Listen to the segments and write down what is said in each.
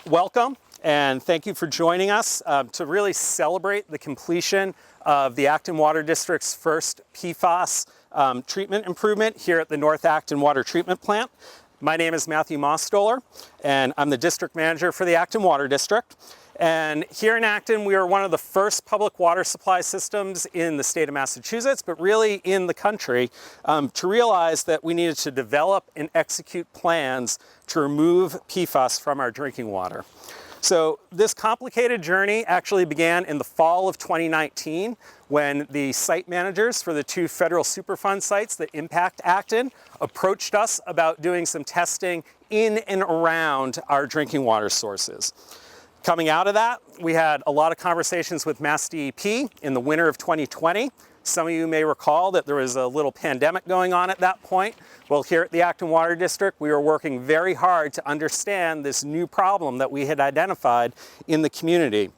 welcome and thank you for joining us to really celebrate the completion of the Acton Water District's first PFAS treatment improvement here at the North Acton Water Treatment Plant. My name is Matthew Mostoller, and I'm the district manager for the Acton Water District. And here in Acton, we are one of the first public water supply systems in the state of Massachusetts, but really in the country, to realize that we needed to develop and execute plans to remove PFAS from our drinking water. So this complicated journey actually began in the fall of 2019 when the site managers for the two federal Superfund sites that impact Acton approached us about doing some testing in and around our drinking water sources. Coming out of that, we had a lot of conversations with Mass DEP in the winter of 2020. Some of you may recall that there was a little pandemic going on at that point. Well, here at the Acton Water District, we were working very hard to understand this new problem that we had identified in the community.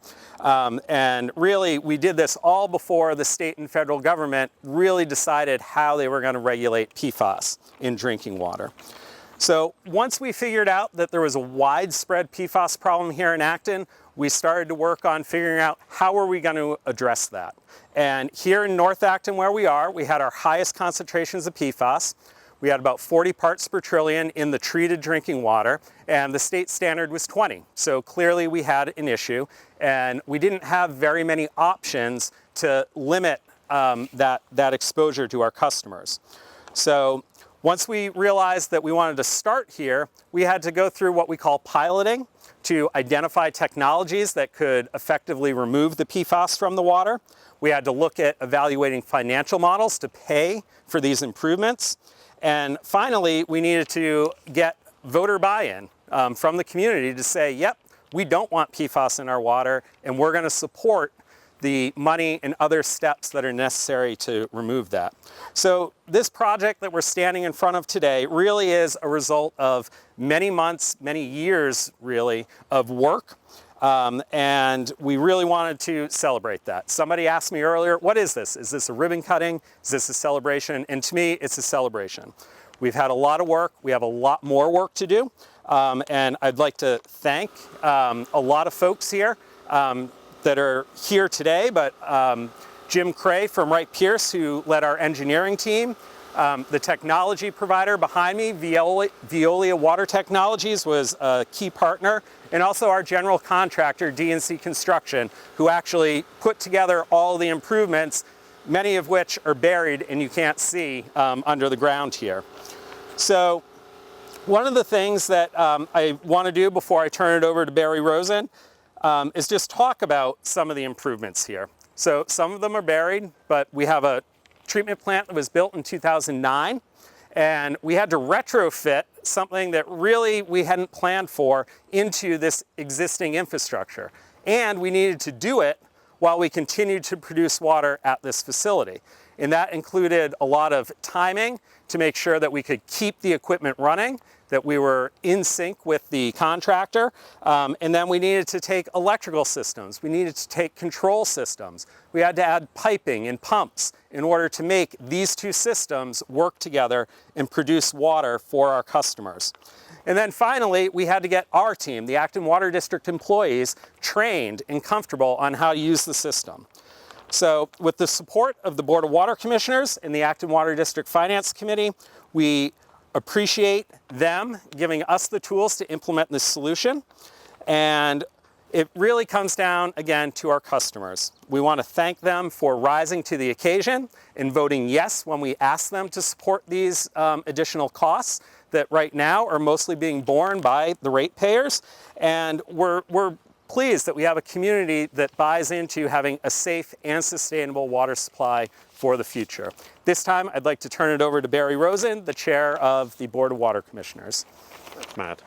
And really, we did this all before the state and federal government really decided how they were going to regulate PFAS in drinking water. So once we figured out that there was a widespread PFAS problem here in Acton, we started to work on figuring out how are we going to address that. And here in North Acton where we are, we had our highest concentrations of PFAS. We had about 40 parts per trillion in the treated drinking water, and the state standard was 20. So clearly we had an issue, and we didn't have very many options to limit that exposure to our customers. So once we realized that we wanted to start here, we had to go through what we call piloting to identify technologies that could effectively remove the PFAS from the water. We had to look at evaluating financial models to pay for these improvements. And finally, we needed to get voter buy-in from the community to say, yep, we don't want PFAS in our water, and we're going to support the money and other steps that are necessary to remove that. So this project that we're standing in front of today really is a result of many months, many years really, of work. And we really wanted to celebrate that. Somebody asked me earlier, what is this? Is this a ribbon cutting? Is this a celebration? And to me, it's a celebration. We've had a lot of work. We have a lot more work to do. And I'd like to thank a lot of folks here that are here today, but Jim Cray from Wright Pierce, who led our engineering team, the technology provider behind me, Veolia Water Technologies, was a key partner, and also our general contractor, DNC Construction, who actually put together all the improvements, many of which are buried and you can't see under the ground here. So one of the things that I want to do before I turn it over to Barry Rosen is just talk about some of the improvements here. So some of them are buried, but we have a treatment plant that was built in 2009, and we had to retrofit something that really we hadn't planned for into this existing infrastructure. And we needed to do it while we continued to produce water at this facility. And that included a lot of timing to make sure that we could keep the equipment running, that we were in sync with the contractor, and then we needed to take electrical systems. We needed to take control systems. We had to add piping and pumps in order to make these two systems work together and produce water for our customers. And then finally, we had to get our team, the Acton Water District employees, trained and comfortable on how to use the system. So with the support of the Board of Water Commissioners and the Acton Water District Finance Committee, we appreciate them giving us the tools to implement this solution. And it really comes down, again, to our customers. We want to thank them for rising to the occasion and voting yes when we ask them to support these additional costs that right now are mostly being borne by the ratepayers. And we're pleased that we have a community that buys into having a safe and sustainable water supply for the future. This time, I'd like to turn it over to Barry Rosen, the chair of the Board of Water Commissioners. Thanks, Matt.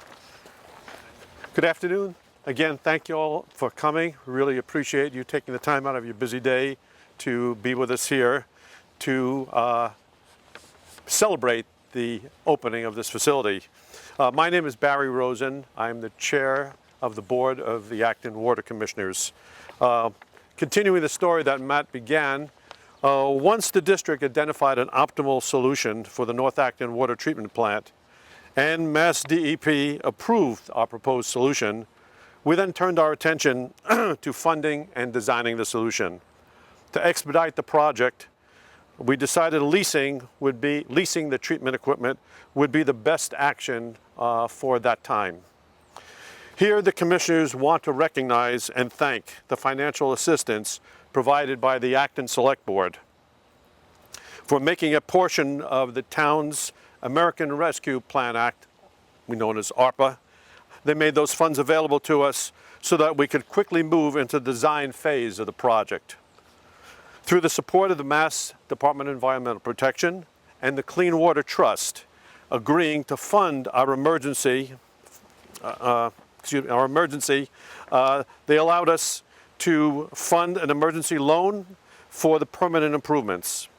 Good afternoon. Again, thank you all for coming. Really appreciate you taking the time out of your busy day to be with us here to celebrate the opening of this facility. My name is Barry Rosen. I'm the chair of the board of the Acton Water Commissioners. Continuing the story that Matt began, once the district identified an optimal solution for the North Acton water treatment plant and Mass DEP approved our proposed solution, We then turned our attention to funding and designing the solution. To expedite the project, we decided leasing the treatment equipment would be the best action for that time. Here, the commissioners want to recognize and thank the financial assistance provided by the Acton Select Board for making a portion of the town's American Rescue Plan Act, we know it as ARPA. They made those funds available to us so that we could quickly move into the design phase of the project. Through the support of the Mass Department of Environmental Protection and the Clean Water Trust, agreeing to fund our emergency, they allowed us to fund an emergency loan for the permanent improvements.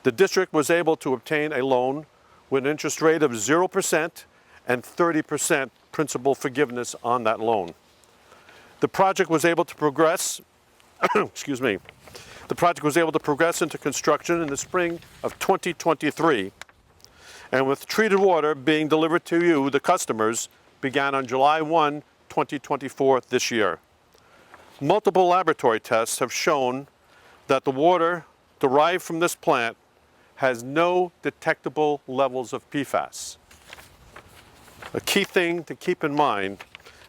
The district was able to obtain a loan with an interest rate of 0% and 30% principal forgiveness on that loan. The project was able to progress, The project was able to progress into construction in the spring of 2023, and with treated water being delivered to you, the customers, began on July 1, 2024 this year. Multiple laboratory tests have shown that the water derived from this plant has no detectable levels of PFAS. A key thing to keep in mind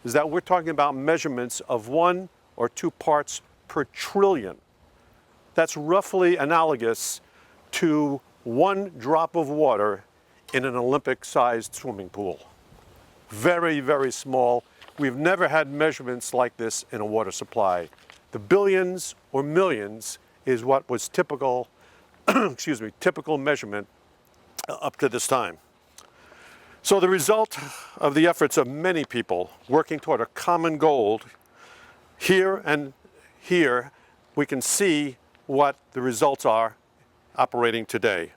is that we're talking about measurements of 1 or 2 parts per trillion. That's roughly analogous to 1 drop of water in an Olympic-sized swimming pool. Very, very small. We've never had measurements like this in a water supply. The billions or millions is what was typical, typical measurement up to this time. So the result of the efforts of many people working toward a common goal, here we can see what the results are operating today.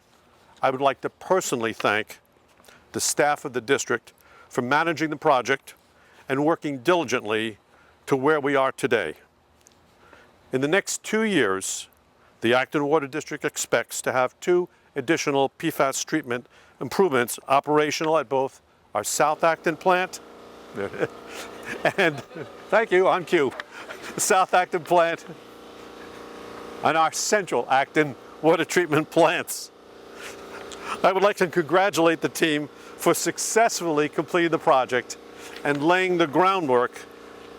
I would like to personally thank the staff of the district for managing the project and working diligently to where we are today. In the next 2 years, the Acton Water District expects to have 2 additional PFAS treatment improvements operational at both our South Acton plant and, thank you, on cue, South Acton plant and our Central Acton water treatment plants. I would like to congratulate the team for successfully completing the project and laying the groundwork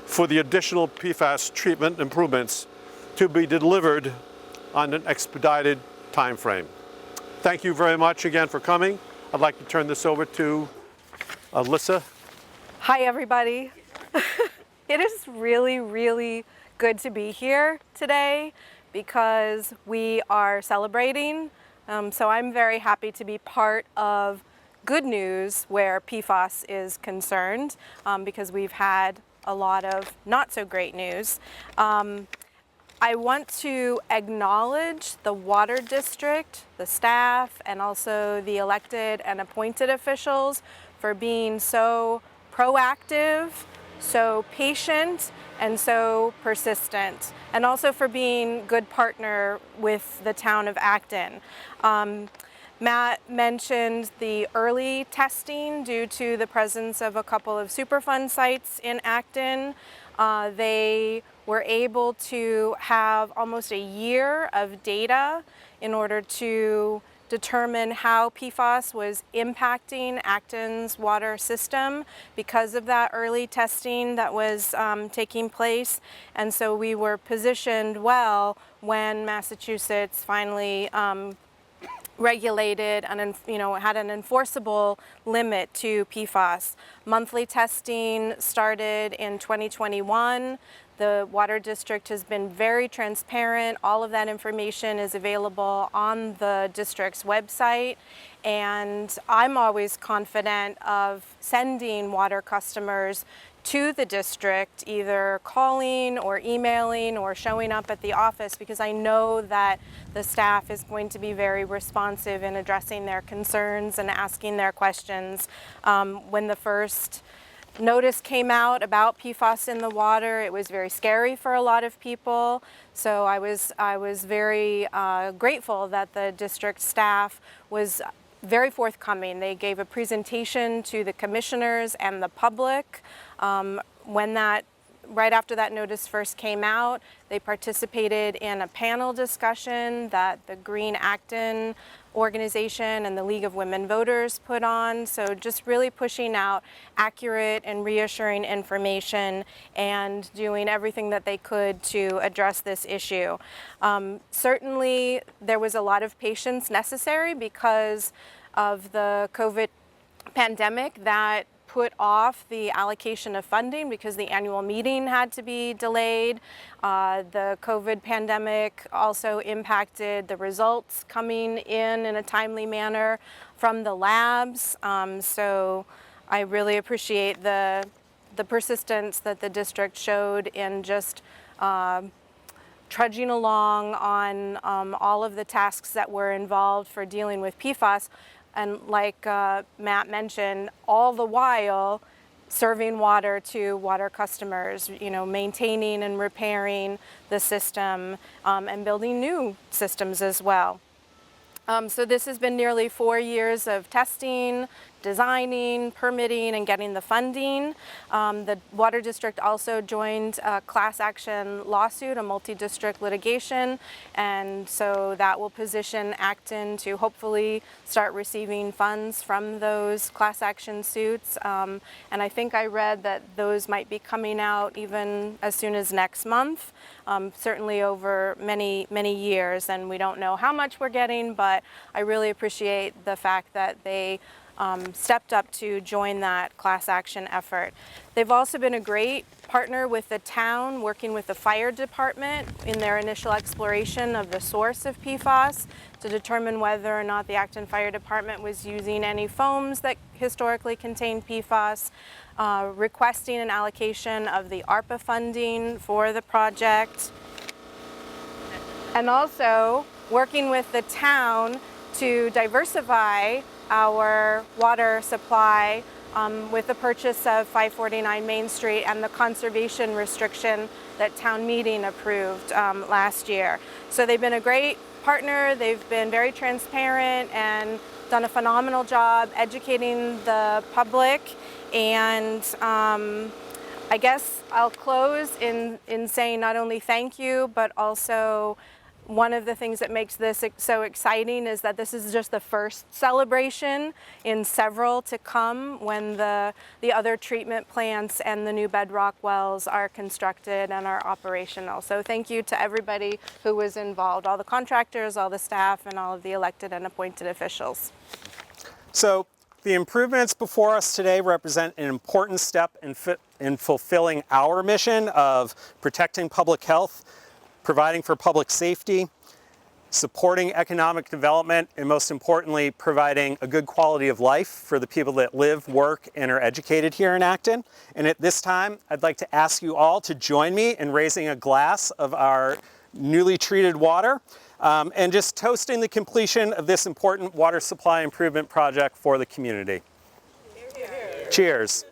for the additional PFAS treatment improvements to be delivered on an expedited time frame. Thank you very much again for coming. I'd like to turn this over to Alyssa. Hi, everybody. It is really, really good to be here today because we are celebrating. So I'm very happy to be part of good news where PFAS is concerned because we've had a lot of not so great news. I want to acknowledge the water district, the staff, and also the elected and appointed officials for being so proactive, so patient, and so persistent, and also for being good partner with the town of Acton. Matt mentioned the early testing due to the presence of a couple of Superfund sites in Acton. They were able to have almost a year of data in order to determine how PFAS was impacting Acton's water system because of that early testing that was taking place. And so we were positioned well when Massachusetts finally regulated and had an enforceable limit to PFAS. Monthly testing started in 2021. The Water District has been very transparent. All of that information is available on the district's website. And I'm always confident of sending water customers to the district, either calling or emailing or showing up at the office, because I know that the staff is going to be very responsive in addressing their concerns and asking their questions. When the first notice came out about PFAS in the water, it was very scary for a lot of people. So I was very grateful that the district staff was very forthcoming. They gave a presentation to the commissioners and the public when that right after that notice first came out, they participated in a panel discussion that the Green Acton organization and the League of Women Voters put on. So just really pushing out accurate and reassuring information and doing everything that they could to address this issue. Certainly there was a lot of patience necessary because of the COVID pandemic that put off the allocation of funding because the annual meeting had to be delayed. The COVID pandemic also impacted the results coming in a timely manner from the labs. So I really appreciate the persistence that the district showed in just trudging along on all of the tasks that were involved for dealing with PFAS. And like Matt mentioned, all the while serving water to water customers, you know, maintaining and repairing the system and building new systems as well. So this has been nearly 4 years of testing, designing, permitting, and getting the funding. The Water District also joined a class action lawsuit, a multi-district litigation, and so that will position Acton to hopefully start receiving funds from those class action suits. And I think I read that those might be coming out even as soon as next month, certainly over many, many years, and we don't know how much we're getting, but I really appreciate the fact that they stepped up to join that class action effort. They've also been a great partner with the town, working with the fire department in their initial exploration of the source of PFAS to determine whether or not the Acton Fire Department was using any foams that historically contained PFAS, requesting an allocation of the ARPA funding for the project, and also working with the town to diversify our water supply with the purchase of 549 Main Street and the conservation restriction that town meeting approved last year. So they've been a great partner, they've been very transparent and done a phenomenal job educating the public, and I guess I'll close in saying not only thank you, but also one of the things that makes this so exciting is that this is just the first celebration in several to come when the other treatment plants and the new bedrock wells are constructed and are operational. So thank you to everybody who was involved, all the contractors, all the staff, and all of the elected and appointed officials. So the improvements before us today represent an important step in fulfilling our mission of protecting public health, providing for public safety, supporting economic development, and most importantly, providing a good quality of life for the people that live, work, and are educated here in Acton. And at this time, I'd like to ask you all to join me in raising a glass of our newly treated water and just toasting the completion of this important water supply improvement project for the community. Cheers. Cheers.